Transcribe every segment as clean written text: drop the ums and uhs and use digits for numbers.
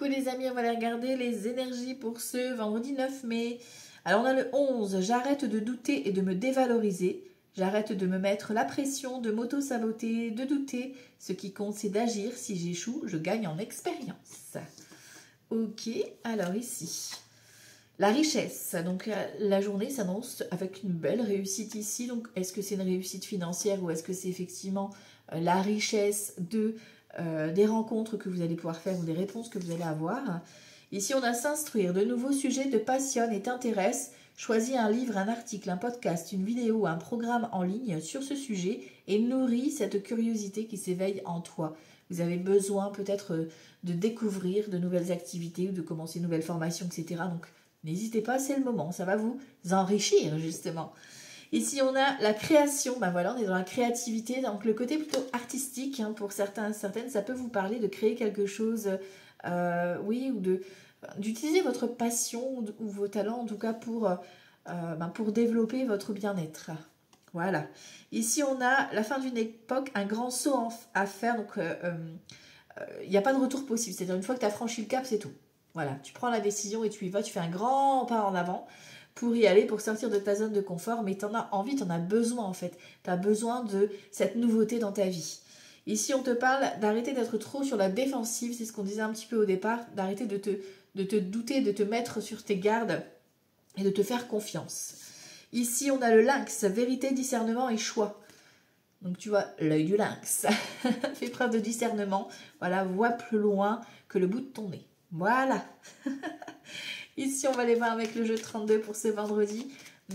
Coucou les amis, on va aller regarder les énergies pour ce vendredi 9 mai. Alors on a le 11, j'arrête de douter et de me dévaloriser. J'arrête de me mettre la pression, de m'auto-saboter, de douter. Ce qui compte c'est d'agir. Si j'échoue, je gagne en expérience. Ok, alors ici, la richesse. Donc la journée s'annonce avec une belle réussite ici. Donc est-ce que c'est une réussite financière ou est-ce que c'est effectivement la richesse des rencontres que vous allez pouvoir faire ou des réponses que vous allez avoir. Ici, on a s'instruire. De nouveaux sujets te passionnent et t'intéressent. Choisis un livre, un article, un podcast, une vidéo, un programme en ligne sur ce sujet et nourris cette curiosité qui s'éveille en toi. Vous avez besoin peut-être de découvrir de nouvelles activités ou de commencer une nouvelle formation, etc. Donc, n'hésitez pas, c'est le moment. Ça va vous enrichir, justement. Ici, on a la création. Ben voilà, on est dans la créativité. Donc, le côté plutôt artistique, hein, pour certains, certaines, ça peut vous parler de créer quelque chose, oui, ou d'utiliser votre passion ou vos talents, en tout cas, pour développer votre bien-être. Voilà. Ici, on a la fin d'une époque, un grand saut à faire. Donc, il n'y a pas de retour possible. C'est-à-dire, une fois que tu as franchi le cap, c'est tout. Voilà, tu prends la décision et tu y vas. Tu fais un grand pas en avant pour y aller, pour sortir de ta zone de confort, mais tu en as envie, tu en as besoin en fait. Tu as besoin de cette nouveauté dans ta vie. Ici, on te parle d'arrêter d'être trop sur la défensive, c'est ce qu'on disait un petit peu au départ, d'arrêter de te douter, de te mettre sur tes gardes et de te faire confiance. Ici, on a le lynx, vérité, discernement et choix. Donc tu vois, l'œil du lynx. Fais preuve de discernement. Voilà, vois plus loin que le bout de ton nez. Voilà. Ici, on va aller voir avec le jeu 32 pour ce vendredi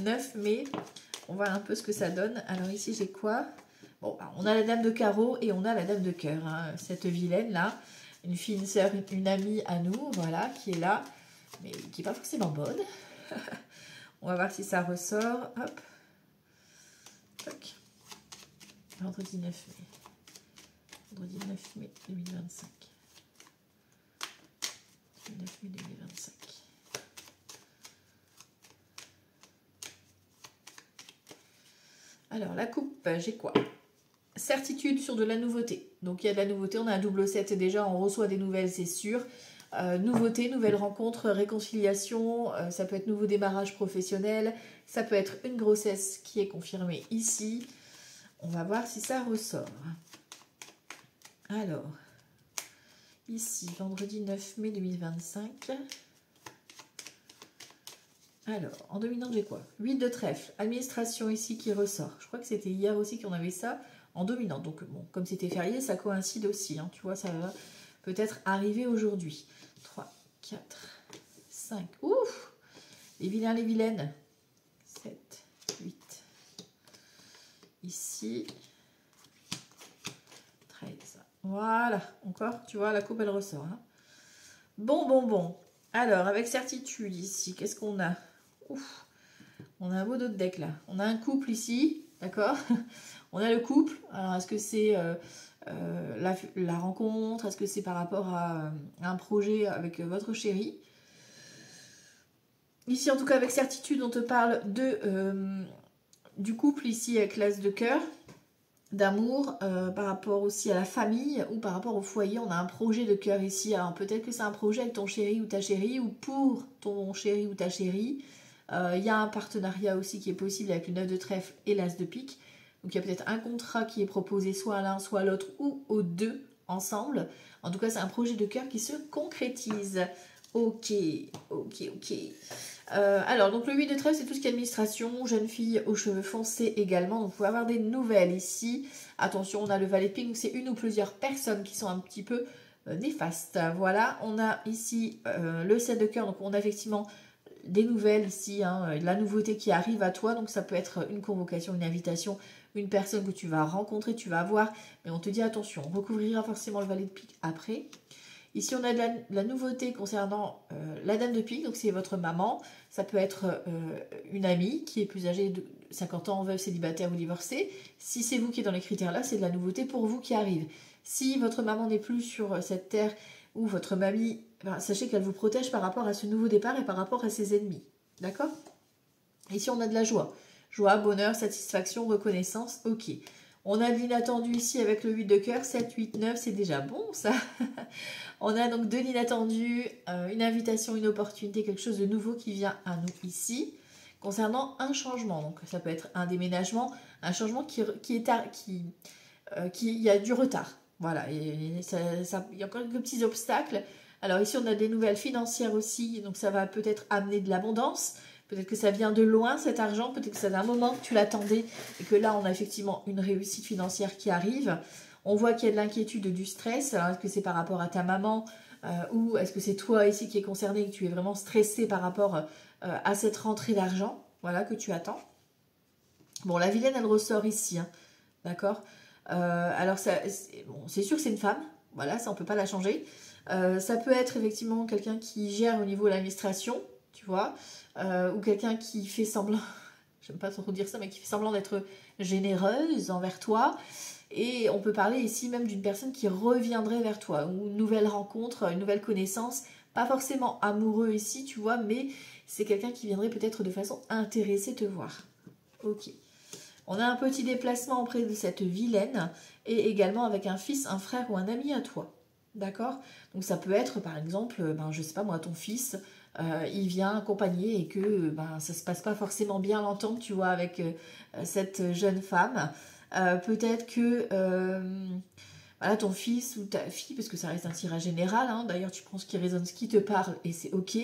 9 mai. On va voir un peu ce que ça donne. Alors ici, j'ai quoi? Bon, on a la dame de carreau et on a la dame de cœur. Hein. Cette vilaine-là, une fille, une sœur, une amie à nous, voilà, qui est là, mais qui n'est pas forcément bonne. On va voir si ça ressort. Hop. Toc. Vendredi 9 mai. Vendredi 9 mai 2025. 9 mai 2025. Alors, la coupe, j'ai quoi? Certitude sur de la nouveauté. Donc, il y a de la nouveauté. On a un double 7 déjà. On reçoit des nouvelles, c'est sûr. Nouveauté, nouvelle rencontre, réconciliation. Ça peut être nouveau démarrage professionnel. Ça peut être une grossesse qui est confirmée ici. On va voir si ça ressort. Alors, ici, vendredi 9 mai 2025. Alors, en dominante, j'ai quoi? 8 de trèfle, administration ici qui ressort. Je crois que c'était hier aussi qu'on avait ça en dominante. Donc, bon, comme c'était férié, ça coïncide aussi. Hein, tu vois, ça va peut-être arriver aujourd'hui. 3, 4, 5. Ouf! Les vilains, les vilaines. 7, 8. Ici. 13. Voilà. Encore, tu vois, la coupe, elle ressort. Hein. Bon. Alors, avec certitude ici, qu'est-ce qu'on a? Ouf, on a un beau dos de deck là. On a un couple ici, d'accord? On a le couple. Alors, est-ce que c'est la rencontre? Est-ce que c'est par rapport à un projet avec votre chéri? Ici, en tout cas, avec certitude, on te parle du couple ici avec l'as de cœur, d'amour, par rapport aussi à la famille ou par rapport au foyer. On a un projet de cœur ici. Alors, peut-être que c'est un projet avec ton chéri ou ta chérie ou pour ton chéri ou ta chérie. Il y a un partenariat aussi qui est possible avec le 9 de trèfle et l'as de pique. Donc il y a peut-être un contrat qui est proposé soit à l'un, soit à l'autre ou aux deux ensemble. En tout cas, c'est un projet de cœur qui se concrétise. Ok. Alors, donc le 8 de trèfle, c'est tout ce qui est administration, jeune fille aux cheveux foncés également. Donc vous pouvez avoir des nouvelles ici. Attention, on a le valet de pique, donc c'est une ou plusieurs personnes qui sont un petit peu néfastes. Voilà, on a ici le 7 de cœur, donc on a effectivement des nouvelles ici, hein, la nouveauté qui arrive à toi, donc ça peut être une convocation, une invitation, une personne que tu vas rencontrer, tu vas voir, mais on te dit attention, on recouvrira forcément le valet de pique après. Ici on a de la nouveauté concernant la dame de pique, donc c'est votre maman, ça peut être une amie qui est plus âgée de 50 ans, veuve, célibataire ou divorcée. Si c'est vous qui êtes dans les critères là, c'est de la nouveauté pour vous qui arrive. Si votre maman n'est plus sur cette terre ou votre mamie, ben, sachez qu'elle vous protège par rapport à ce nouveau départ et par rapport à ses ennemis. D'accord? Ici, on a de la joie. Joie, bonheur, satisfaction, reconnaissance. Ok. On a de l'inattendu ici avec le 8 de cœur, 7, 8, 9, c'est déjà bon ça. On a donc de l'inattendu, une invitation, une opportunité, quelque chose de nouveau qui vient à nous ici. Concernant un changement, donc ça peut être un déménagement, un changement qui y a du retard. Voilà, il y a encore quelques petits obstacles. Alors ici, on a des nouvelles financières aussi, donc ça va peut-être amener de l'abondance. Peut-être que ça vient de loin, cet argent. Peut-être que ça fait un moment que tu l'attendais et que là, on a effectivement une réussite financière qui arrive. On voit qu'il y a de l'inquiétude, du stress. Alors, est-ce que c'est par rapport à ta maman ou est-ce que c'est toi ici qui est concerné et que tu es vraiment stressé par rapport à cette rentrée d'argent, voilà, que tu attends. Bon, la vilaine, elle ressort ici, hein, d'accord. Alors, c'est sûr que c'est une femme, voilà, ça, on ne peut pas la changer. Ça peut être effectivement quelqu'un qui gère au niveau de l'administration, tu vois, ou quelqu'un qui fait semblant, j'aime pas trop dire ça, mais qui fait semblant d'être généreuse envers toi. Et on peut parler ici même d'une personne qui reviendrait vers toi, ou une nouvelle rencontre, une nouvelle connaissance, pas forcément amoureux ici, tu vois, mais c'est quelqu'un qui viendrait peut-être de façon intéressée te voir. Ok. On a un petit déplacement auprès de cette vilaine, et également avec un fils, un frère ou un ami à toi. D'accord? Donc ça peut être par exemple, je sais pas moi, ton fils, il vient accompagner et que ça se passe pas forcément bien l'entente, tu vois, avec cette jeune femme. Peut-être que voilà, ton fils ou ta fille, parce que ça reste un tirage général, hein, d'ailleurs tu prends ce qui résonne, ce qui te parle et c'est ok.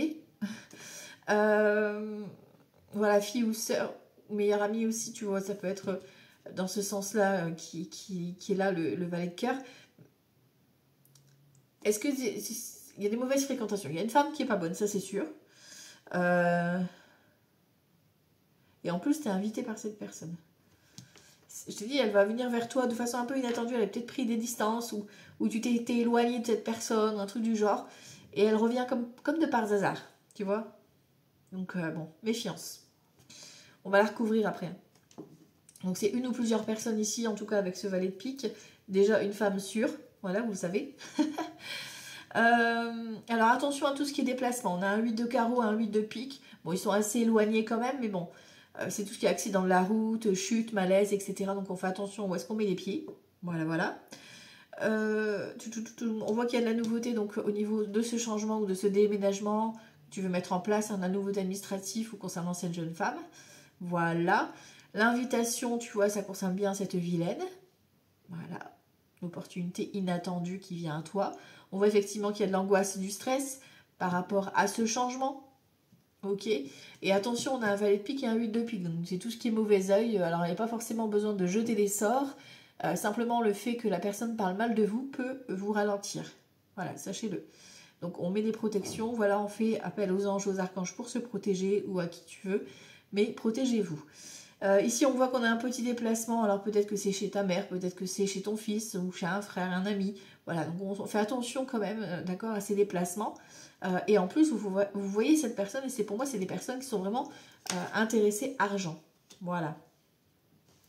Voilà, fille ou sœur, ou meilleure amie aussi, tu vois, ça peut être dans ce sens-là qui est là le valet de cœur. Est-ce que il y a des mauvaises fréquentations? Il y a une femme qui est pas bonne, ça c'est sûr. Et en plus, tu es invité par cette personne. Je te dis, elle va venir vers toi de façon un peu inattendue. Elle a peut-être pris des distances ou tu t'es éloigné de cette personne, un truc du genre. Et elle revient comme de par hasard, tu vois. Donc, bon, méfiance. On va la recouvrir après. Donc, c'est une ou plusieurs personnes ici, en tout cas avec ce valet de pique. Déjà, une femme sûre. Voilà, vous le savez. Alors, attention à tout ce qui est déplacement. On a un 8 de carreau, un 8 de pique. Bon, ils sont assez éloignés quand même, mais bon. C'est tout ce qui est accident de la route, chute, malaise, etc. Donc on fait attention où est-ce qu'on met les pieds. Voilà, voilà. On voit qu'il y a de la nouveauté donc au niveau de ce changement ou de ce déménagement. Tu veux mettre en place un nouveau administratif ou concernant cette jeune femme. Voilà. L'invitation, tu vois, ça concerne bien cette vilaine. Voilà. L'opportunité inattendue qui vient à toi. On voit effectivement qu'il y a de l'angoisse et du stress par rapport à ce changement. Ok, et attention, on a un valet de pique et un 8 de pique, donc c'est tout ce qui est mauvais œil. Alors il n'y a pas forcément besoin de jeter des sorts, simplement le fait que la personne parle mal de vous peut vous ralentir. Voilà, sachez-le. Donc on met des protections, voilà, on fait appel aux anges, aux archanges pour se protéger ou à qui tu veux, mais protégez-vous. Ici on voit qu'on a un petit déplacement, alors peut-être que c'est chez ta mère, peut-être que c'est chez ton fils ou chez un frère, un ami. Voilà, donc on fait attention quand même, d'accord, à ces déplacements. Et en plus, vous voyez cette personne, et pour moi, c'est des personnes qui sont vraiment intéressées argent. Voilà.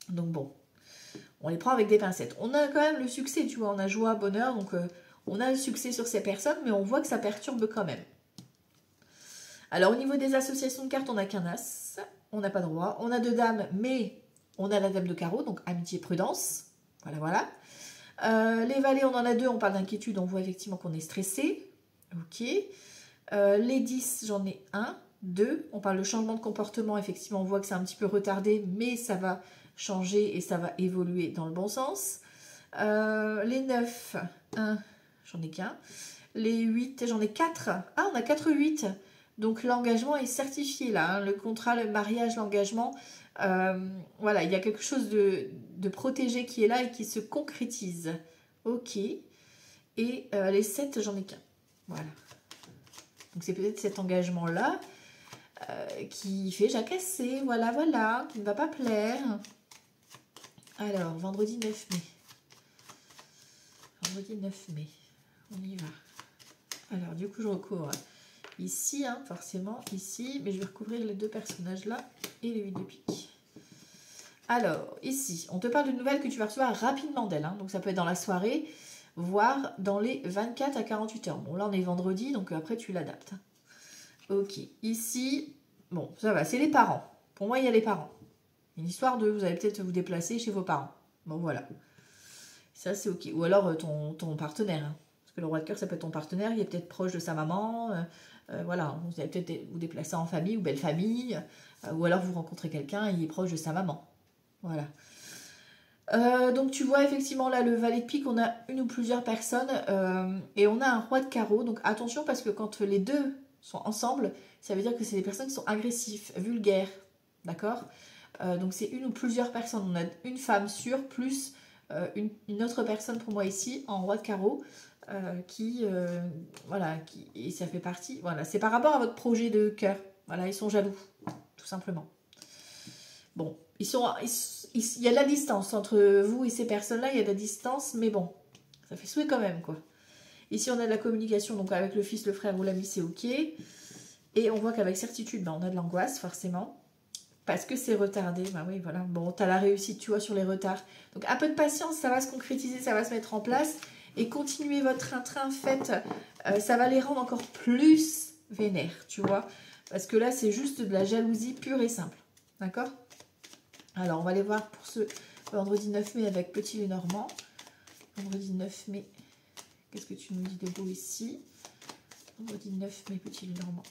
Donc bon, on les prend avec des pincettes. On a quand même le succès, tu vois, on a joie, bonheur, donc on a le succès sur ces personnes, mais on voit que ça perturbe quand même. Alors au niveau des associations de cartes, on n'a qu'un as, on n'a pas de roi. On a deux dames, mais on a la dame de carreau, donc amitié, prudence. Voilà, voilà. Les valets, on en a deux, on parle d'inquiétude, on voit effectivement qu'on est stressé. Ok. Les 10, j'en ai un, deux. On parle de changement de comportement. Effectivement, on voit que c'est un petit peu retardé, mais ça va changer et ça va évoluer dans le bon sens. Les 9, 1, j'en ai qu'un. Les 8, j'en ai 4. Ah, on a 4 8. Donc l'engagement est certifié là. Hein. Le contrat, le mariage, l'engagement. Voilà, il y a quelque chose de protégé qui est là et qui se concrétise. Ok. Et les 7, j'en ai qu'un. Voilà. Donc c'est peut-être cet engagement-là qui fait jacasser, voilà, voilà, qui ne va pas plaire. Alors, vendredi 9 mai. Vendredi 9 mai, on y va. Alors, du coup, je recouvre ici, hein, forcément, ici, mais je vais recouvrir les deux personnages-là et les 8 de pique. Alors, ici, on te parle d'une nouvelle que tu vas recevoir rapidement d'elle, hein, donc ça peut être dans la soirée, voire dans les 24 à 48 heures. Bon, là, on est vendredi, donc après, tu l'adaptes. Ok, ici, bon, ça va, c'est les parents. Pour moi, il y a les parents. Une histoire de, vous allez peut-être vous déplacer chez vos parents. Bon, voilà. Ça, c'est ok. Ou alors ton partenaire. Hein. Parce que le roi de cœur, ça peut être ton partenaire. Il est peut-être proche de sa maman. Voilà. Vous allez peut-être vous déplacer en famille ou belle famille. Ou alors vous rencontrez quelqu'un et il est proche de sa maman. Voilà. Donc tu vois effectivement là le valet de pique, on a une ou plusieurs personnes et on a un roi de carreau. Donc attention parce que quand les deux sont ensemble, ça veut dire que c'est des personnes qui sont agressives, vulgaires. D'accord. Donc c'est une ou plusieurs personnes. On a une femme sûre plus une autre personne pour moi ici en roi de carreau voilà, et ça fait partie. Voilà, c'est par rapport à votre projet de cœur. Voilà, ils sont jaloux, tout simplement. Bon, il y a de la distance entre vous et ces personnes-là, il y a de la distance, mais bon, ça fait souhait quand même, quoi. Ici, on a de la communication, donc avec le fils, le frère ou l'ami, c'est ok. Et on voit qu'avec certitude, on a de l'angoisse, forcément. Parce que c'est retardé, bah oui, voilà. Bon, t'as la réussite, tu vois, sur les retards. Donc, un peu de patience, ça va se concrétiser, ça va se mettre en place. Et continuez votre train-train, faites. Ça va les rendre encore plus vénères, tu vois. Parce que là, c'est juste de la jalousie pure et simple. D'accord ? Alors, on va aller voir pour ce vendredi 9 mai avec Petit Lenormand. Vendredi 9 mai, qu'est-ce que tu nous dis de beau ici? Vendredi 9 mai, Petit Lenormand.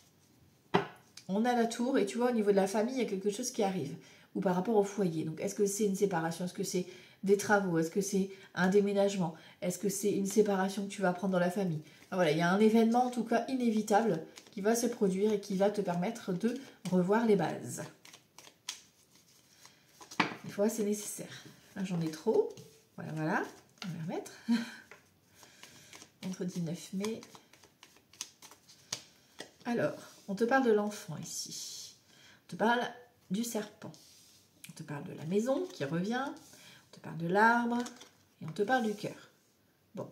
On a la tour et tu vois, au niveau de la famille, il y a quelque chose qui arrive. Ou par rapport au foyer. Donc, est-ce que c'est une séparation? Est-ce que c'est des travaux? Est-ce que c'est un déménagement? Est-ce que c'est une séparation que tu vas prendre dans la famille? Enfin, voilà, il y a un événement, en tout cas, inévitable qui va se produire et qui va te permettre de revoir les bases. Des fois, c'est nécessaire. Là, j'en ai trop. Voilà, voilà. On va remettre. Vendredi 9 mai. Alors, on te parle de l'enfant ici. On te parle du serpent. On te parle de la maison qui revient. On te parle de l'arbre. Et on te parle du cœur. Bon.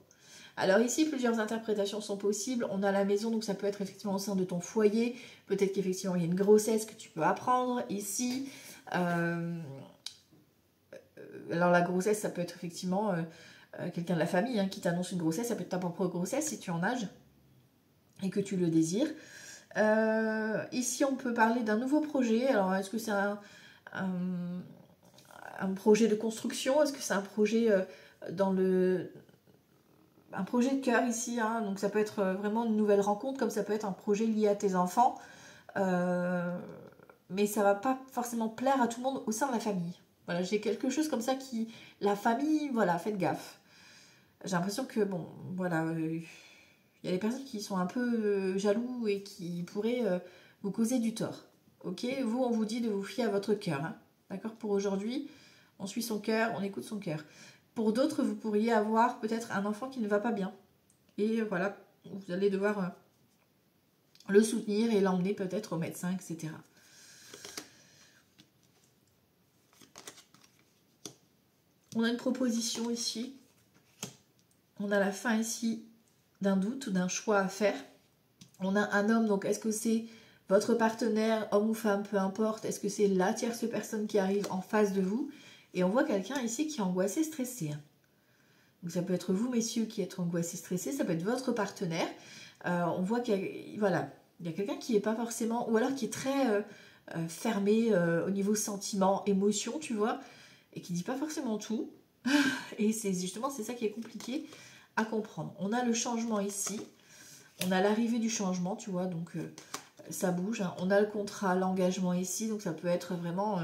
Alors ici, plusieurs interprétations sont possibles. On a la maison, donc ça peut être effectivement au sein de ton foyer. Peut-être qu'effectivement, il y a une grossesse que tu peux apprendre ici. Alors la grossesse, ça peut être effectivement quelqu'un de la famille hein, qui t'annonce une grossesse. Ça peut être ta propre grossesse si tu es en âge et que tu le désires. Ici, on peut parler d'un nouveau projet. Alors, est-ce que c'est un projet de construction? Est-ce que c'est un projet un projet de cœur ici hein? Donc, ça peut être vraiment une nouvelle rencontre, comme ça peut être un projet lié à tes enfants. Mais ça va pas forcément plaire à tout le monde au sein de la famille. Voilà, j'ai quelque chose comme ça qui... La famille, voilà, faites gaffe. J'ai l'impression que, bon, voilà... Il y a des personnes qui sont un peu jaloux et qui pourraient vous causer du tort. Ok, vous, on vous dit de vous fier à votre cœur. Hein. D'accord. Pour aujourd'hui, on suit son cœur, on écoute son cœur. Pour d'autres, vous pourriez avoir peut-être un enfant qui ne va pas bien. Et voilà, vous allez devoir le soutenir et l'emmener peut-être au médecin, etc. On a une proposition ici. On a la fin ici d'un doute ou d'un choix à faire. On a un homme, donc est-ce que c'est votre partenaire, homme ou femme, peu importe, est-ce que c'est la tierce personne qui arrive en face de vous? Et on voit quelqu'un ici qui est angoissé, stressé. Donc ça peut être vous, messieurs, qui êtes angoissé, stressé, ça peut être votre partenaire. On voit qu'il y a, voilà, il y a quelqu'un qui n'est pas forcément, ou alors qui est très fermé au niveau sentiment, émotion, tu vois, et qui ne dit pas forcément tout. Et c'est justement, c'est ça qui est compliqué à comprendre. On a le changement ici. On a l'arrivée du changement, tu vois, donc ça bouge. Hein. On a le contrat, l'engagement ici, donc ça peut être vraiment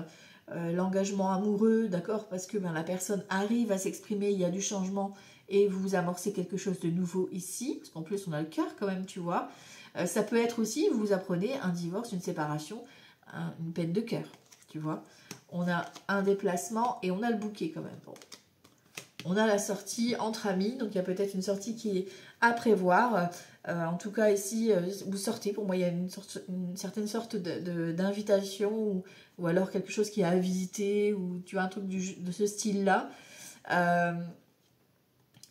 l'engagement amoureux, d'accord, parce que la personne arrive à s'exprimer, il y a du changement et vous amorcez quelque chose de nouveau ici, parce qu'en plus on a le cœur quand même, tu vois. Ça peut être aussi, vous apprenez un divorce, une séparation, une peine de cœur, tu vois. On a un déplacement et on a le bouquet quand même. Bon. On a la sortie entre amis, donc il y a peut-être une sortie qui est à prévoir. En tout cas, ici, vous sortez. Pour moi, il y a une certaine sorte d'invitation ou alors quelque chose qui est à visiter ou tu as un truc de ce style-là.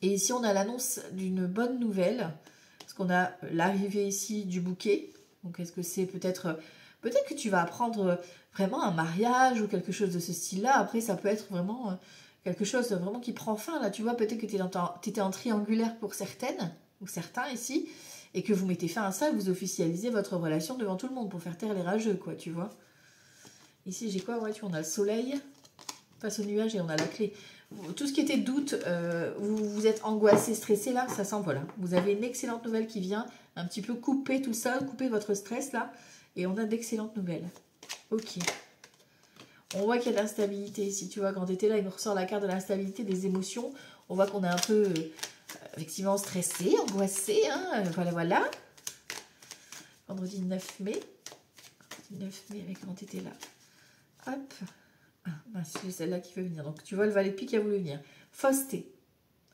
Et ici, on a l'annonce d'une bonne nouvelle parce qu'on a l'arrivée ici du bouquet. Donc, est-ce que c'est peut-être que tu vas apprendre vraiment un mariage ou quelque chose de ce style-là. Après, ça peut être vraiment... quelque chose vraiment qui prend fin, là, tu vois, peut-être que tu étais en triangulaire pour certaines, ou certains ici, et que vous mettez fin à ça, vous officialisez votre relation devant tout le monde pour faire taire les rageux, quoi, tu vois. Ici, j'ai quoi? Ouais, on a le soleil face au nuage et on a la clé. tout ce qui était doute, vous êtes angoissé, stressé, là, ça s'envole. Hein. Vous avez une excellente nouvelle qui vient un petit peu couper tout ça, couper votre stress, là. Et on a d'excellentes nouvelles. Ok. On voit qu'il y a de l'instabilité ici. Tu vois, quand tu étais là, il nous ressort la carte de l'instabilité, des émotions. On voit qu'on est un peu, effectivement, stressé, angoissé. Hein. Voilà, voilà. Vendredi 9 mai. Vendredi 9 mai, avec quand tu étais là. Hop. Ah, c'est celle-là qui veut venir. Donc, tu vois, le valet de pique qui a voulu venir. Fausseté.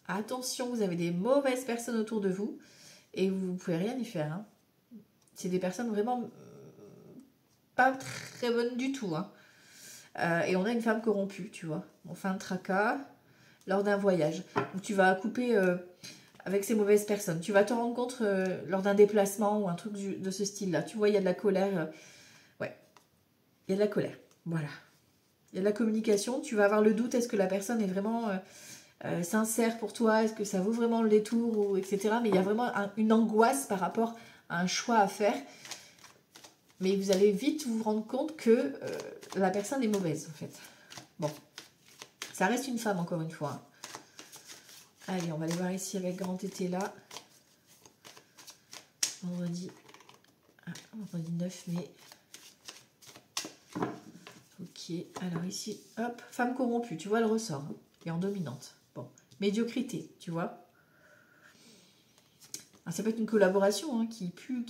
Attention, vous avez des mauvaises personnes autour de vous. Et vous ne pouvez rien y faire. Hein. C'est des personnes vraiment pas très bonnes du tout. Hein. Et on a une femme corrompue, tu vois. Enfin, un tracas lors d'un voyage. Donc, tu vas couper avec ces mauvaises personnes. Tu vas te rendre compte lors d'un déplacement ou un truc de ce style-là. Tu vois, il y a de la colère. Ouais, il y a de la colère. Voilà. Il y a de la communication. Tu vas avoir le doute. Est-ce que la personne est vraiment sincère pour toi? Est-ce que ça vaut vraiment le détour, ou etc. Mais il y a vraiment une angoisse par rapport à un choix à faire. Mais vous allez vite vous rendre compte que la personne est mauvaise, en fait. Bon. Ça reste une femme, encore une fois. Allez, on va aller voir ici avec grand tété là. Vendredi 9 mai. Ok, alors ici, hop, femme corrompue, tu vois le ressort. Hein, et en dominante. Bon, médiocrité, tu vois. Alors, ça peut être une collaboration hein, qui pue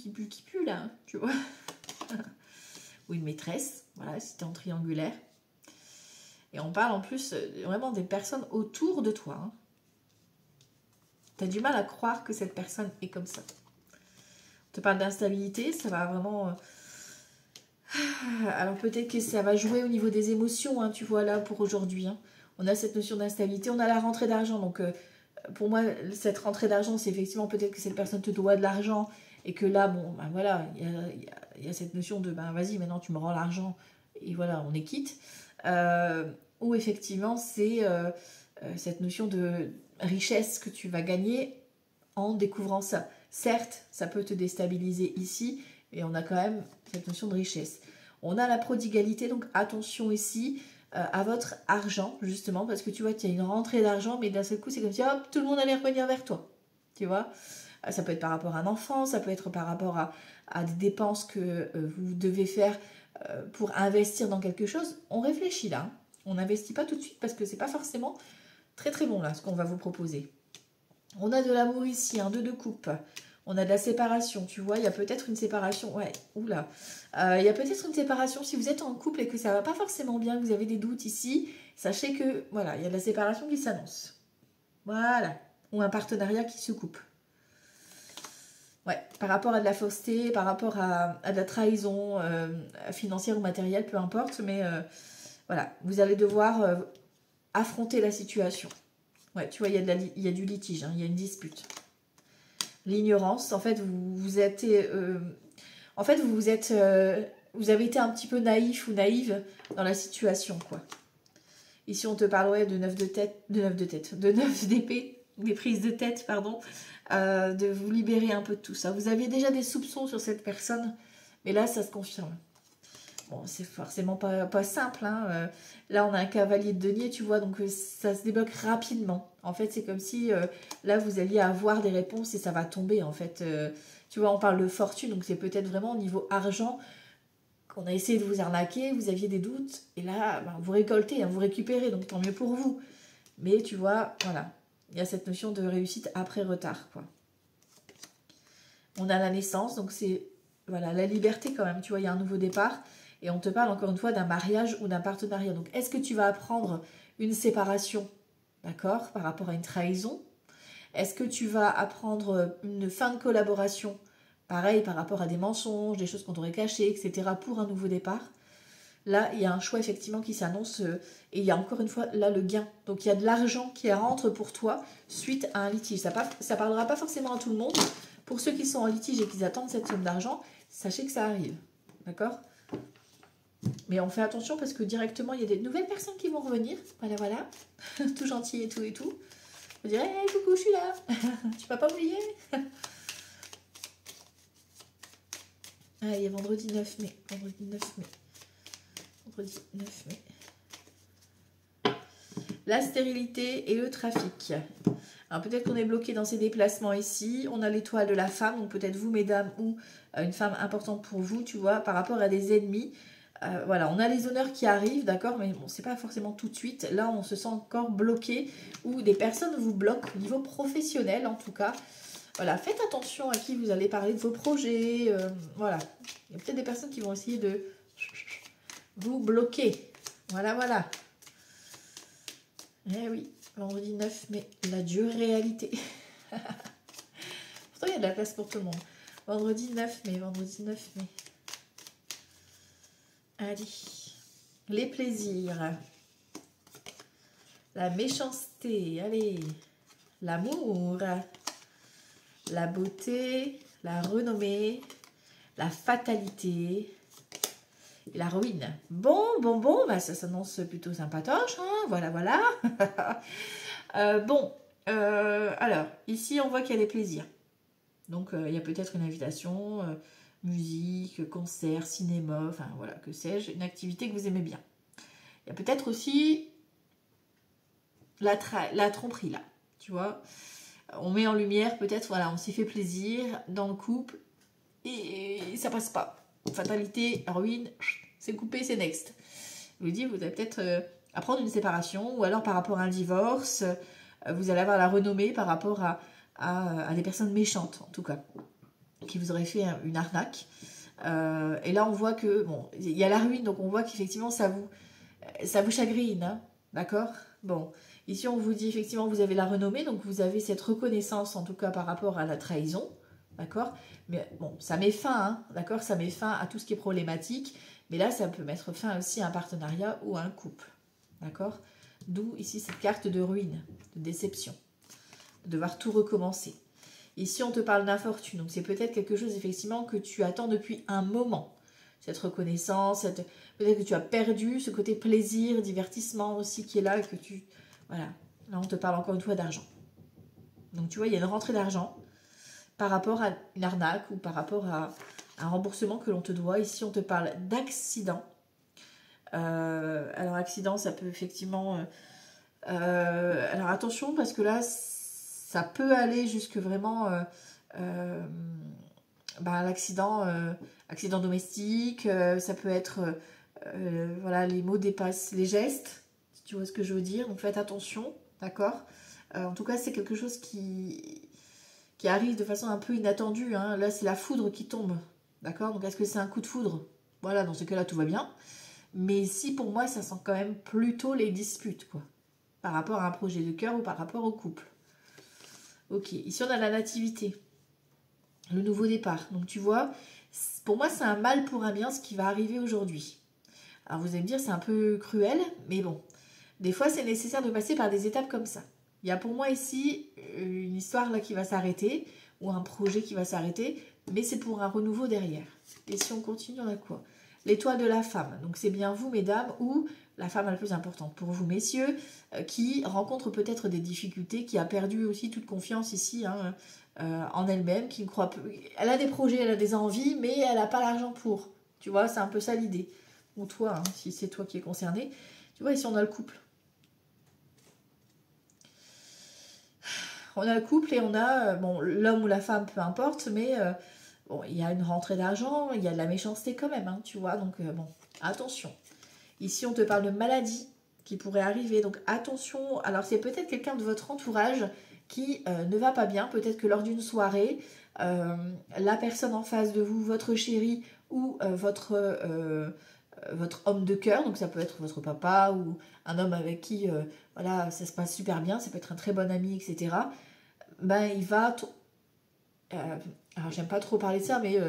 là, hein, tu vois. Ou une maîtresse, voilà, si tu es en triangulaire. Et on parle en plus vraiment des personnes autour de toi. Hein. Tu as du mal à croire que cette personne est comme ça. On te parle d'instabilité, ça va vraiment... Alors peut-être que ça va jouer au niveau des émotions, hein, tu vois là, pour aujourd'hui. Hein. On a cette notion d'instabilité, on a la rentrée d'argent. Donc pour moi, cette rentrée d'argent, c'est effectivement peut-être que cette personne te doit de l'argent. Et que là, bon, ben voilà, il y a cette notion de, ben vas-y, maintenant tu me rends l'argent. Et voilà, on est quitte. Ou effectivement, c'est cette notion de richesse que tu vas gagner en découvrant ça. Certes, ça peut te déstabiliser ici, mais on a quand même cette notion de richesse. On a la prodigalité, donc attention ici à votre argent, justement, parce que tu vois, tu as une rentrée d'argent, mais d'un seul coup, c'est comme si hop, tout le monde allait revenir vers toi. Tu vois, ça peut être par rapport à un enfant, ça peut être par rapport à des dépenses que vous devez faire pour investir dans quelque chose. On réfléchit là. Hein. On n'investit pas tout de suite parce que c'est pas forcément très très bon là ce qu'on va vous proposer. On a de l'amour ici, un 2 de coupe. On a de la séparation, tu vois, il y a peut-être une séparation. Ouais, oula. Il y a peut-être une séparation si vous êtes en couple et que ça va pas forcément bien, que vous avez des doutes ici. Sachez que, voilà, il y a de la séparation qui s'annonce. Voilà. Ou un partenariat qui se coupe. Ouais, par rapport à de la fausseté, par rapport à de la trahison financière ou matérielle, peu importe. Mais voilà, vous allez devoir affronter la situation. Ouais, tu vois, il y a du litige, hein, il y a une dispute. L'ignorance, en fait, vous avez été un petit peu naïf ou naïve dans la situation, quoi. Ici, on te parle ouais, de 9 d'épée, des prises de tête, pardon, de vous libérer un peu de tout ça. Vous aviez déjà des soupçons sur cette personne, mais là, ça se confirme. Bon, c'est forcément pas simple. Hein. Là, on a un cavalier de denier, tu vois, donc ça se débloque rapidement. En fait, c'est comme si là, vous alliez avoir des réponses et ça va tomber, en fait. Tu vois, on parle de fortune, donc c'est peut-être vraiment au niveau argent qu'on a essayé de vous arnaquer, vous aviez des doutes, et là, ben, vous récoltez, hein, vous récupérez, donc tant mieux pour vous. Mais tu vois, voilà, il y a cette notion de réussite après retard, quoi. On a la naissance, donc c'est voilà, la liberté quand même, tu vois, il y a un nouveau départ. Et on te parle encore une fois d'un mariage ou d'un partenariat. Donc, est-ce que tu vas apprendre une séparation, d'accord, par rapport à une trahison? Est-ce que tu vas apprendre une fin de collaboration, pareil, par rapport à des mensonges, des choses qu'on t'aurait cachées, etc., pour un nouveau départ? Là, il y a un choix effectivement qui s'annonce et il y a encore une fois là le gain. Donc, il y a de l'argent qui rentre pour toi suite à un litige. Ça parlera pas forcément à tout le monde. Pour ceux qui sont en litige et qui attendent cette somme d'argent, sachez que ça arrive, d'accord? Mais on fait attention parce que directement, il y a des nouvelles personnes qui vont revenir. Voilà, voilà. Tout gentil et tout et tout. Vous direz, hey, coucou, je suis là. Tu m'as pas oublié? Allez, vendredi 9 mai. Vendredi 9 mai. Vendredi 9 mai. la stérilité et le trafic. Alors peut-être qu'on est bloqué dans ces déplacements ici. On a l'étoile de la femme, donc peut-être vous, mesdames, ou une femme importante pour vous, tu vois, par rapport à des ennemis. Voilà, on a les honneurs qui arrivent, d'accord, mais bon, c'est pas forcément tout de suite. Là, on se sent encore bloqué ou des personnes vous bloquent au niveau professionnel, en tout cas. Voilà, faites attention à qui vous allez parler de vos projets. Voilà, il y a peut-être des personnes qui vont essayer de vous bloquer. Voilà, voilà. Eh oui, vendredi 9 mai, la dure réalité. Pourtant, il y a de la place pour tout le monde. Vendredi 9 mai, vendredi 9 mai. Allez, les plaisirs, la méchanceté, allez, l'amour, la beauté, la renommée, la fatalité et la ruine. Bon, bah ça s'annonce plutôt sympatoche, hein, voilà, voilà. Alors, ici on voit qu'il y a des plaisirs. Donc, il y a peut-être une invitation... musique, concert, cinéma, enfin voilà, que sais-je, une activité que vous aimez bien. Il y a peut-être aussi la tromperie là, tu vois. On met en lumière peut-être, voilà, on s'y fait plaisir dans le couple et ça passe pas. Fatalité, ruine, c'est coupé, c'est next. Je vous dis, vous allez peut-être apprendre une séparation ou alors par rapport à un divorce, vous allez avoir la renommée par rapport à des personnes méchantes en tout cas, qui vous aurait fait une arnaque. Et là, on voit que, bon, il y a la ruine, donc on voit qu'effectivement, ça vous chagrine, hein, d'accord. Bon, ici, on vous dit, effectivement, vous avez la renommée, donc vous avez cette reconnaissance, en tout cas, par rapport à la trahison, d'accord. Mais bon, ça met fin, hein, d'accord, ça met fin à tout ce qui est problématique, mais là, ça peut mettre fin aussi à un partenariat ou à un couple, d'accord. D'où, ici, cette carte de ruine, de déception, de devoir tout recommencer. Ici, on te parle d'infortune, donc c'est peut-être quelque chose effectivement que tu attends depuis un moment. Cette reconnaissance, peut-être que tu as perdu ce côté plaisir, divertissement aussi qui est là et que tu... Voilà, là on te parle encore une fois d'argent. Donc tu vois, il y a une rentrée d'argent par rapport à une arnaque ou par rapport à un remboursement que l'on te doit. Ici, on te parle d'accident. Alors accident, ça peut effectivement... alors attention parce que là... Ça peut aller jusque vraiment l'accident accident domestique, ça peut être, voilà, les mots dépassent les gestes, si tu vois ce que je veux dire, donc faites attention, d'accord. En tout cas, c'est quelque chose qui arrive de façon un peu inattendue, hein. Là, c'est la foudre qui tombe, d'accord. Donc, est-ce que c'est un coup de foudre? Voilà, dans ce cas-là, tout va bien. Mais si, pour moi, ça sent quand même plutôt les disputes, quoi, par rapport à un projet de cœur ou par rapport au couple. Ok, ici on a la nativité, le nouveau départ. Donc tu vois, pour moi c'est un mal pour un bien ce qui va arriver aujourd'hui. Alors vous allez me dire c'est un peu cruel, mais bon, des fois c'est nécessaire de passer par des étapes comme ça. Il y a pour moi ici une histoire là qui va s'arrêter, ou un projet qui va s'arrêter, mais c'est pour un renouveau derrière. Et si on continue, on a quoi? L'étoile de la femme, donc c'est bien vous mesdames, ou la femme la plus importante pour vous messieurs, qui rencontre peut-être des difficultés, qui a perdu aussi toute confiance ici, hein, en elle-même, qui ne croit plus. Elle a des projets, elle a des envies, mais elle n'a pas l'argent pour. Tu vois, c'est un peu ça l'idée. Ou toi, hein, si c'est toi qui es concerné. Tu vois, ici on a le couple. On a le couple et on a, bon, l'homme ou la femme, peu importe, mais bon, il y a une rentrée d'argent, il y a de la méchanceté quand même, hein, tu vois, donc bon, attention. Ici, on te parle de maladie qui pourrait arriver, donc attention. Alors, c'est peut-être quelqu'un de votre entourage qui ne va pas bien, peut-être que lors d'une soirée, la personne en face de vous, votre chéri ou votre homme de cœur, donc ça peut être votre papa ou un homme avec qui voilà, ça se passe super bien, ça peut être un très bon ami, etc. Ben, il va... alors, j'aime pas trop parler de ça, mais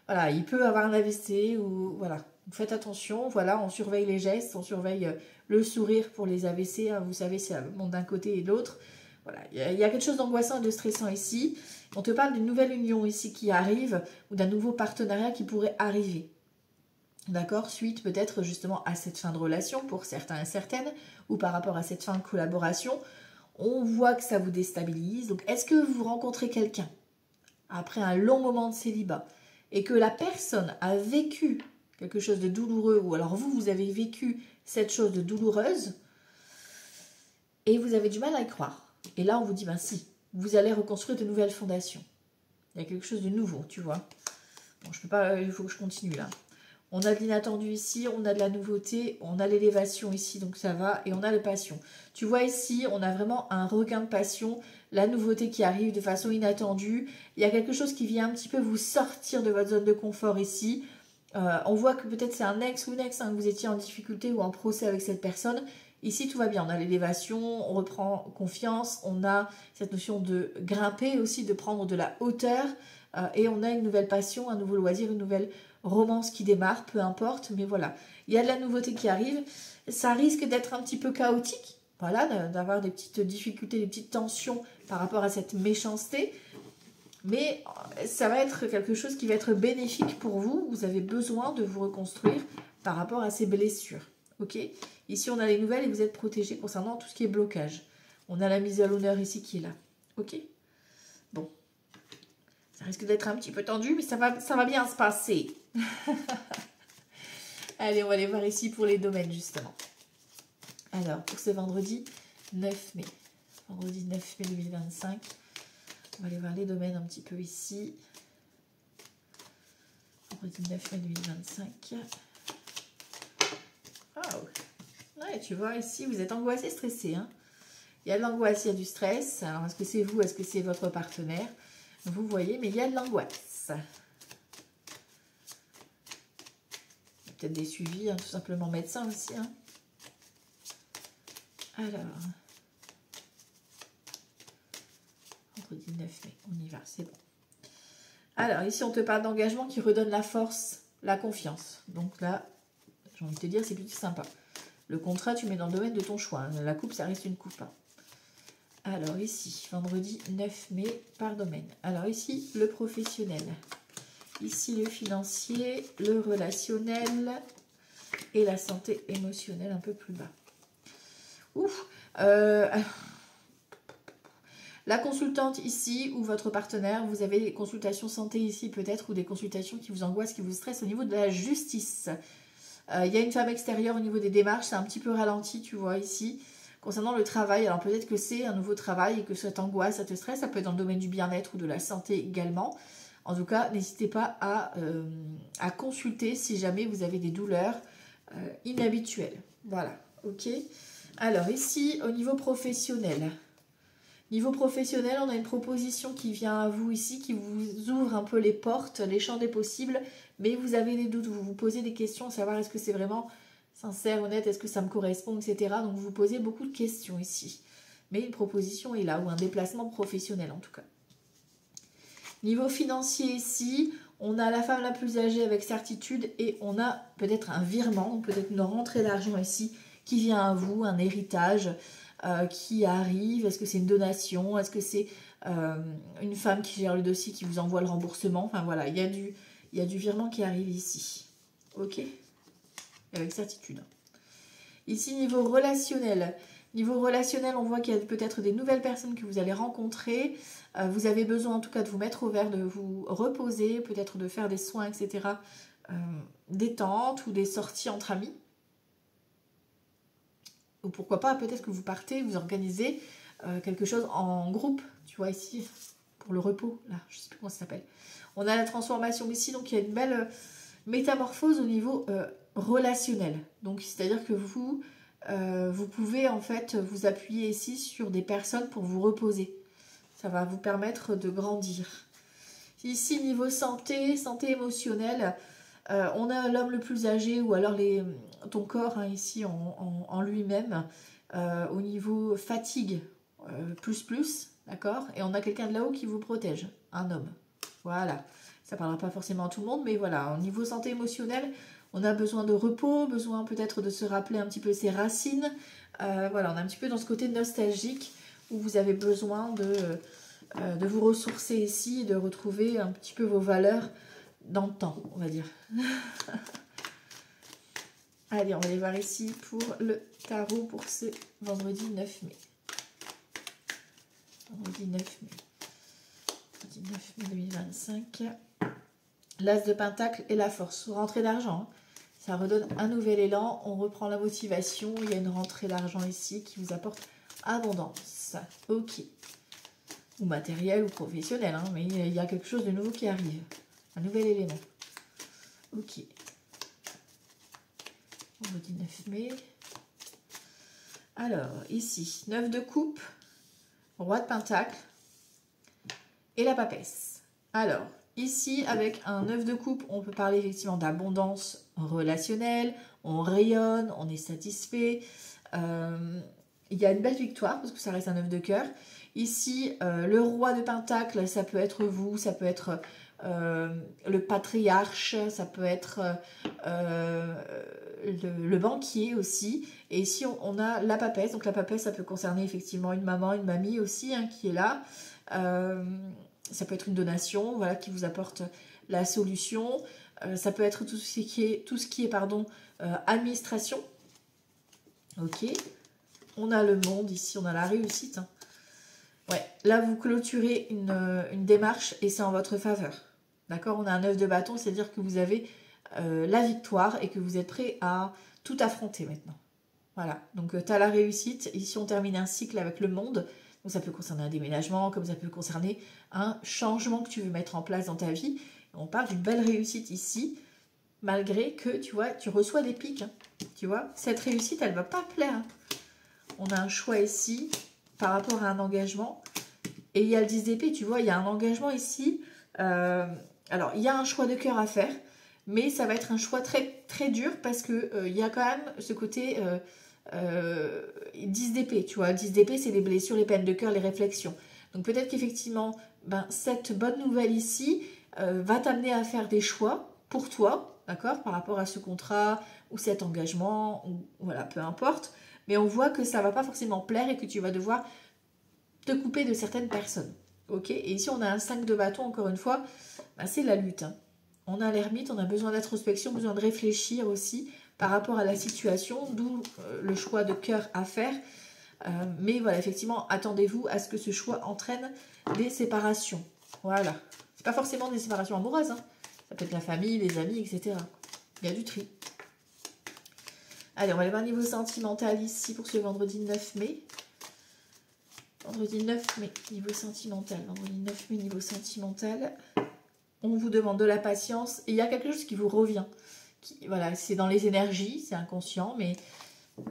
voilà, il peut avoir un AVC ou... Voilà, faites attention, voilà, on surveille les gestes, on surveille le sourire pour les AVC, hein, vous savez, c'est le monde d'un côté et de l'autre. Voilà, il y a quelque chose d'angoissant et de stressant ici. On te parle d'une nouvelle union ici qui arrive, ou d'un nouveau partenariat qui pourrait arriver. D'accord, suite peut-être justement à cette fin de relation pour certains et certaines, ou par rapport à cette fin de collaboration, on voit que ça vous déstabilise. Donc est-ce que vous rencontrez quelqu'un après un long moment de célibat et que la personne a vécu quelque chose de douloureux, ou alors vous avez vécu cette chose de douloureuse, Et vous avez du mal à y croire. Et là, on vous dit, ben si, vous allez reconstruire de nouvelles fondations. Il y a quelque chose de nouveau, tu vois. Bon, je peux pas, il faut que je continue là. On a de l'inattendu ici, on a de la nouveauté, on a l'élévation ici, donc ça va, et on a la passion. Tu vois ici, on a vraiment un regain de passion, la nouveauté qui arrive de façon inattendue. Il y a quelque chose qui vient un petit peu vous sortir de votre zone de confort ici. On voit que peut-être c'est un ex ou une ex, hein, que vous étiez en difficulté ou en procès avec cette personne. Ici, tout va bien. On a l'élévation, on reprend confiance, on a cette notion de grimper aussi, de prendre de la hauteur. Et on a une nouvelle passion, un nouveau loisir, une nouvelle romance qui démarre, peu importe. Mais voilà, il y a de la nouveauté qui arrive. Ça risque d'être un petit peu chaotique. Voilà, d'avoir des petites difficultés, des petites tensions par rapport à cette méchanceté. Mais ça va être quelque chose qui va être bénéfique pour vous. Vous avez besoin de vous reconstruire par rapport à ces blessures. Ok ? Ici, on a les nouvelles et vous êtes protégé concernant tout ce qui est blocage. On a la mise à l'honneur ici qui est là. Ok ? Bon. Ça risque d'être un petit peu tendu, mais ça va bien se passer. Allez, on va aller voir ici pour les domaines, justement. Alors, pour ce vendredi 9 mai. Vendredi 9 mai 2025. On va aller voir les domaines un petit peu ici. Vendredi 9 mai 2025. Oh. Ouais, tu vois, ici, vous êtes angoissé, stressé. Hein. Il y a de l'angoisse, il y a du stress. Alors, est-ce que c'est vous, est-ce que c'est votre partenaire? Vous voyez, mais il y a de l'angoisse. Peut-être des suivis, hein, tout simplement médecin aussi. Hein. Alors, vendredi 9 mai, on y va, c'est bon. Alors, ici, on te parle d'engagement qui redonne la force, la confiance. Donc là, j'ai envie de te dire, c'est plutôt sympa. Le contrat, tu mets dans le domaine de ton choix. Hein. La coupe, ça reste une coupe. Hein. Alors ici, vendredi 9 mai, par domaine. Alors ici, le professionnel. Ici, le financier, le relationnel et la santé émotionnelle un peu plus bas. Ouf. La consultante ici ou votre partenaire, vous avez des consultations santé ici peut-être ou des consultations qui vous angoissent, qui vous stressent au niveau de la justice. Il y a une femme extérieure au niveau des démarches, c'est un petit peu ralenti, tu vois ici. Concernant le travail, alors peut-être que c'est un nouveau travail et que cette angoisse, ça te stresse, ça peut être dans le domaine du bien-être ou de la santé également. En tout cas, n'hésitez pas à consulter si jamais vous avez des douleurs inhabituelles. Voilà, ok. Alors ici, au niveau professionnel. Niveau professionnel, on a une proposition qui vient à vous ici, qui vous ouvre un peu les portes, les champs des possibles, mais vous avez des doutes, vous vous posez des questions, savoir est-ce que c'est vraiment sincère, honnête, est-ce que ça me correspond, etc. Donc vous vous posez beaucoup de questions ici. Mais une proposition est là, ou un déplacement professionnel en tout cas. Niveau financier ici, on a la femme la plus âgée avec certitude et on a peut-être un virement, donc peut-être une rentrée d'argent ici qui vient à vous, un héritage qui arrive. Est-ce que c'est une donation? Est-ce que c'est une femme qui gère le dossier qui vous envoie le remboursement? Enfin voilà, il y a du virement qui arrive ici. Ok? Avec certitude. Ici, niveau relationnel. Niveau relationnel, on voit qu'il y a peut-être des nouvelles personnes que vous allez rencontrer. Vous avez besoin en tout cas de vous mettre au vert, de vous reposer, peut-être de faire des soins, etc. Détente ou des sorties entre amis. Ou pourquoi pas, peut-être que vous partez, vous organisez quelque chose en groupe. Tu vois ici, pour le repos, là, je ne sais plus comment ça s'appelle. On a la transformation ici, donc il y a une belle métamorphose au niveau relationnel. Donc c'est-à-dire que vous pouvez en fait vous appuyer ici sur des personnes pour vous reposer. Ça va vous permettre de grandir. Ici, niveau santé, santé émotionnelle, on a l'homme le plus âgé ou alors ton corps hein, ici en lui-même. Au niveau fatigue, plus, d'accord? Et on a quelqu'un de là-haut qui vous protège, un homme. Voilà. Ça ne parlera pas forcément à tout le monde, mais voilà. Au niveau santé émotionnelle, on a besoin de repos, besoin peut-être de se rappeler un petit peu ses racines. Voilà, on est un petit peu dans ce côté nostalgique où vous avez besoin de vous ressourcer ici, de retrouver un petit peu vos valeurs dans le temps, on va dire. Allez, on va aller voir ici pour le tarot pour ce vendredi 9 mai. Vendredi 9 mai. Vendredi 9 mai 2025. L'As de Pentacle et la force. Rentrée d'argent. Hein. Ça redonne un nouvel élan. On reprend la motivation. Il y a une rentrée d'argent ici qui vous apporte abondance. Ok. Ou matériel ou professionnel, hein, mais il y a quelque chose de nouveau qui arrive. Un nouvel élément. Ok. Vendredi 9 mai. Alors, ici, 9 de coupe, roi de pentacle et la papesse. Alors, ici, avec un 9 de coupe, on peut parler effectivement d'abondance relationnelle, on rayonne, on est satisfait. Il y a une belle victoire, parce que ça reste un 9 de cœur. Ici, le roi de pentacle, ça peut être vous, ça peut être le patriarche, ça peut être le banquier aussi. Et ici, on a la papesse. Donc la papesse, ça peut concerner effectivement une maman, une mamie aussi, hein, qui est là. Ça peut être une donation, voilà, qui vous apporte la solution. Ça peut être tout ce qui est administration. Ok. On a le monde ici, on a la réussite. Hein. Ouais, là vous clôturez une démarche et c'est en votre faveur. D'accord? On a un 9 de bâton, c'est-à-dire que vous avez la victoire et que vous êtes prêt à tout affronter maintenant. Voilà, donc tu as la réussite. Ici on termine un cycle avec le monde. Donc ça peut concerner un déménagement, comme ça peut concerner un changement que tu veux mettre en place dans ta vie. On parle d'une belle réussite ici, malgré que tu vois, tu reçois des pics. Hein. Tu vois, cette réussite, elle ne va pas plaire. Hein. On a un choix ici par rapport à un engagement. Et il y a le 10 d'épée, tu vois, il y a un engagement ici. Alors, il y a un choix de cœur à faire, mais ça va être un choix très, très dur parce qu'il y a quand même ce côté 10 d'épée. Tu vois, 10 d'épée, c'est les blessures, les peines de cœur, les réflexions. Donc peut-être qu'effectivement, cette bonne nouvelle ici va t'amener à faire des choix pour toi, d'accord, par rapport à ce contrat ou cet engagement, ou voilà, peu importe. Mais on voit que ça ne va pas forcément plaire et que tu vas devoir te couper de certaines personnes. Ok. Et ici, on a un 5 de bâton, encore une fois, c'est la lutte. Hein. On a l'ermite, on a besoin d'introspection, besoin de réfléchir aussi par rapport à la situation, d'où le choix de cœur à faire. Mais voilà, effectivement, attendez-vous à ce que ce choix entraîne des séparations. Voilà. C'est pas forcément des séparations amoureuses. Hein. Ça peut être la famille, les amis, etc. Il y a du tri. Allez, on va aller voir niveau sentimental ici pour ce vendredi 9 mai. Vendredi 9 mai, niveau sentimental. Vendredi 9 mai, niveau sentimental. On vous demande de la patience. Et il y a quelque chose qui vous revient. Voilà, c'est dans les énergies, c'est inconscient. Mais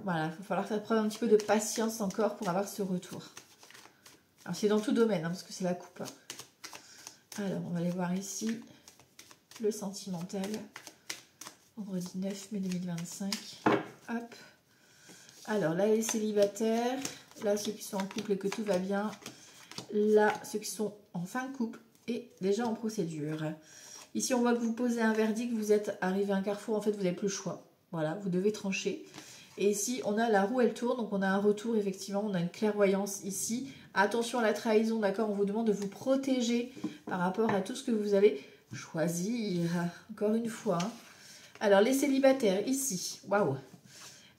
voilà, il va falloir faire preuve un petit peu de patience encore pour avoir ce retour. Alors, c'est dans tout domaine, hein, parce que c'est la coupe. Hein. Alors, on va aller voir ici le sentimental. Vendredi 9 mai 2025. Hop. Alors là, les célibataires. Là, ceux qui sont en couple et que tout va bien. Là, ceux qui sont en fin de couple et déjà en procédure. Ici, on voit que vous posez un verdict. Vous êtes arrivé à un carrefour. En fait, vous n'avez plus le choix. Voilà, vous devez trancher. Et ici, on a la roue, elle tourne. Donc, on a un retour, effectivement. On a une clairvoyance ici. Attention à la trahison, d'accord? On vous demande de vous protéger par rapport à tout ce que vous allez choisir. Encore une fois. Hein. Alors, les célibataires, ici. Waouh!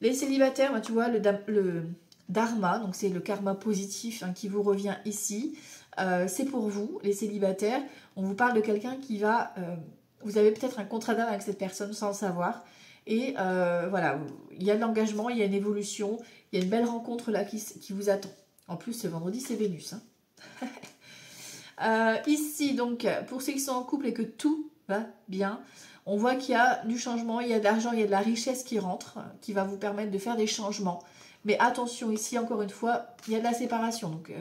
Les célibataires, tu vois, le dharma, donc c'est le karma positif hein, qui vous revient ici. C'est pour vous, les célibataires. On vous parle de quelqu'un qui va... vous avez peut-être un contrat d'âme avec cette personne sans le savoir. Et voilà, il y a de l'engagement, il y a une évolution, il y a une belle rencontre là qui vous attend. En plus, ce vendredi, c'est Vénus. Hein. Ici, donc, pour ceux qui sont en couple et que tout va bien... On voit qu'il y a du changement, il y a de l'argent, il y a de la richesse qui rentre, qui va vous permettre de faire des changements. Mais attention, ici, encore une fois, il y a de la séparation. Donc,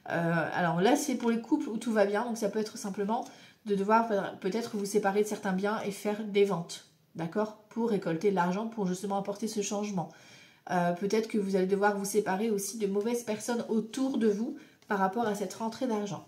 alors là, c'est pour les couples où tout va bien. Donc, ça peut être simplement de devoir peut-être vous séparer de certains biens et faire des ventes. D'accord? Pour récolter de l'argent, pour justement apporter ce changement. Peut-être que vous allez devoir vous séparer aussi de mauvaises personnes autour de vous par rapport à cette rentrée d'argent.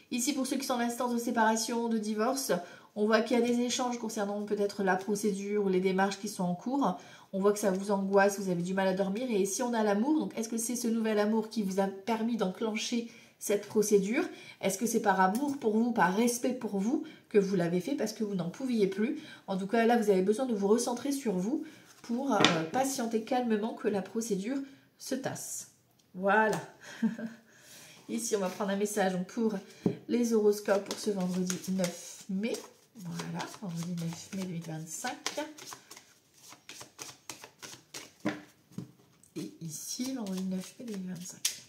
Ici, pour ceux qui sont en instance de séparation, de divorce, on voit qu'il y a des échanges concernant peut-être la procédure ou les démarches qui sont en cours. On voit que ça vous angoisse, vous avez du mal à dormir. Et ici, on a l'amour. Donc, est-ce que c'est ce nouvel amour qui vous a permis d'enclencher cette procédure? Est-ce que c'est par amour pour vous, par respect pour vous que vous l'avez fait parce que vous n'en pouviez plus? En tout cas, là, vous avez besoin de vous recentrer sur vous pour patienter calmement que la procédure se tasse. Voilà. Ici, on va prendre un message pour les horoscopes pour ce vendredi 9 mai. Voilà, vendredi 9 mai 2025. Et ici, parti, vendredi 9 mai 2025.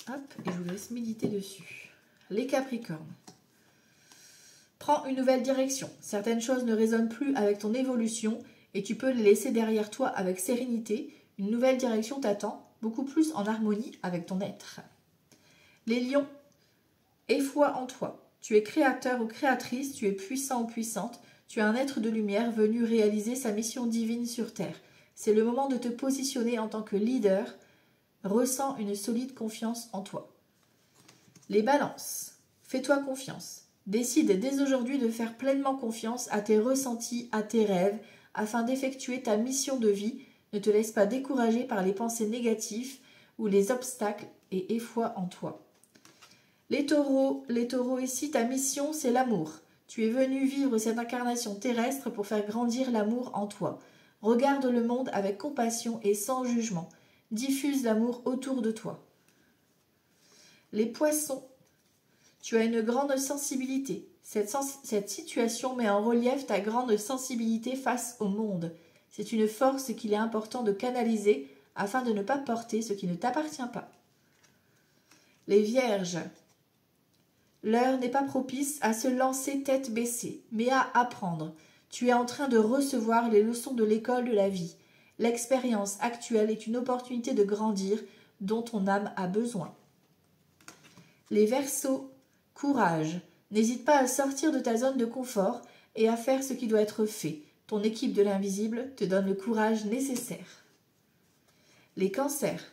Hop, et je vous laisse méditer dessus. Les Capricornes. Prends une nouvelle direction. Certaines choses ne résonnent plus avec ton évolution et tu peux les laisser derrière toi avec sérénité. Une nouvelle direction t'attend, beaucoup plus en harmonie avec ton être. Les Lions. Aie foi en toi. Tu es créateur ou créatrice, tu es puissant ou puissante. Tu es un être de lumière venu réaliser sa mission divine sur Terre. C'est le moment de te positionner en tant que leader. Ressens une solide confiance en toi. Les Balances. Fais-toi confiance. Décide dès aujourd'hui de faire pleinement confiance à tes ressentis, à tes rêves, afin d'effectuer ta mission de vie. Ne te laisse pas décourager par les pensées négatives ou les obstacles et aie foi en toi. Les Taureaux, ici, ta mission, c'est l'amour. Tu es venu vivre cette incarnation terrestre pour faire grandir l'amour en toi. Regarde le monde avec compassion et sans jugement. Diffuse l'amour autour de toi. Les Poissons, tu as une grande sensibilité. Cette situation met en relief ta grande sensibilité face au monde. C'est une force qu'il est important de canaliser afin de ne pas porter ce qui ne t'appartient pas. Les Vierges, l'heure n'est pas propice à se lancer tête baissée, mais à apprendre. Tu es en train de recevoir les leçons de l'école de la vie. L'expérience actuelle est une opportunité de grandir dont ton âme a besoin. Les Verseaux, courage. N'hésite pas à sortir de ta zone de confort et à faire ce qui doit être fait. Ton équipe de l'invisible te donne le courage nécessaire. Les Cancers,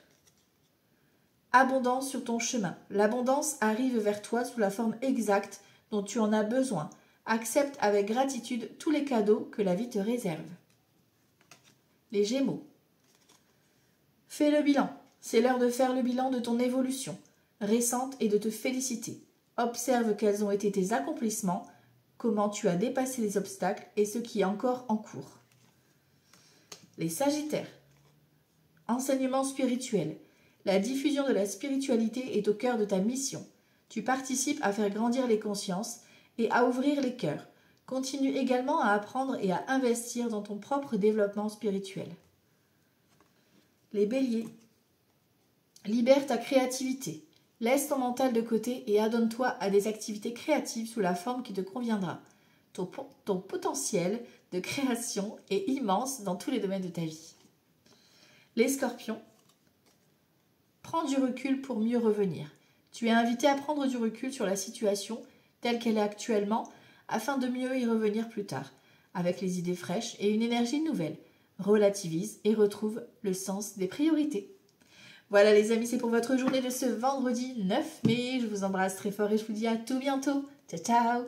abondance sur ton chemin. L'abondance arrive vers toi sous la forme exacte dont tu en as besoin. Accepte avec gratitude tous les cadeaux que la vie te réserve. Les Gémeaux. Fais le bilan. C'est l'heure de faire le bilan de ton évolution récente et de te féliciter. Observe quels ont été tes accomplissements, comment tu as dépassé les obstacles et ce qui est encore en cours. Les Sagittaires. Enseignement spirituel. La diffusion de la spiritualité est au cœur de ta mission. Tu participes à faire grandir les consciences et à ouvrir les cœurs. Continue également à apprendre et à investir dans ton propre développement spirituel. Les Béliers. Libère ta créativité. Laisse ton mental de côté et adonne-toi à des activités créatives sous la forme qui te conviendra. Ton potentiel de création est immense dans tous les domaines de ta vie. Les Scorpions. Prends du recul pour mieux revenir. Tu es invité à prendre du recul sur la situation telle qu'elle est actuellement afin de mieux y revenir plus tard, avec les idées fraîches et une énergie nouvelle. Relativise et retrouve le sens des priorités. Voilà les amis, c'est pour votre journée de ce vendredi 9 mai. Je vous embrasse très fort et je vous dis à tout bientôt. Ciao, ciao!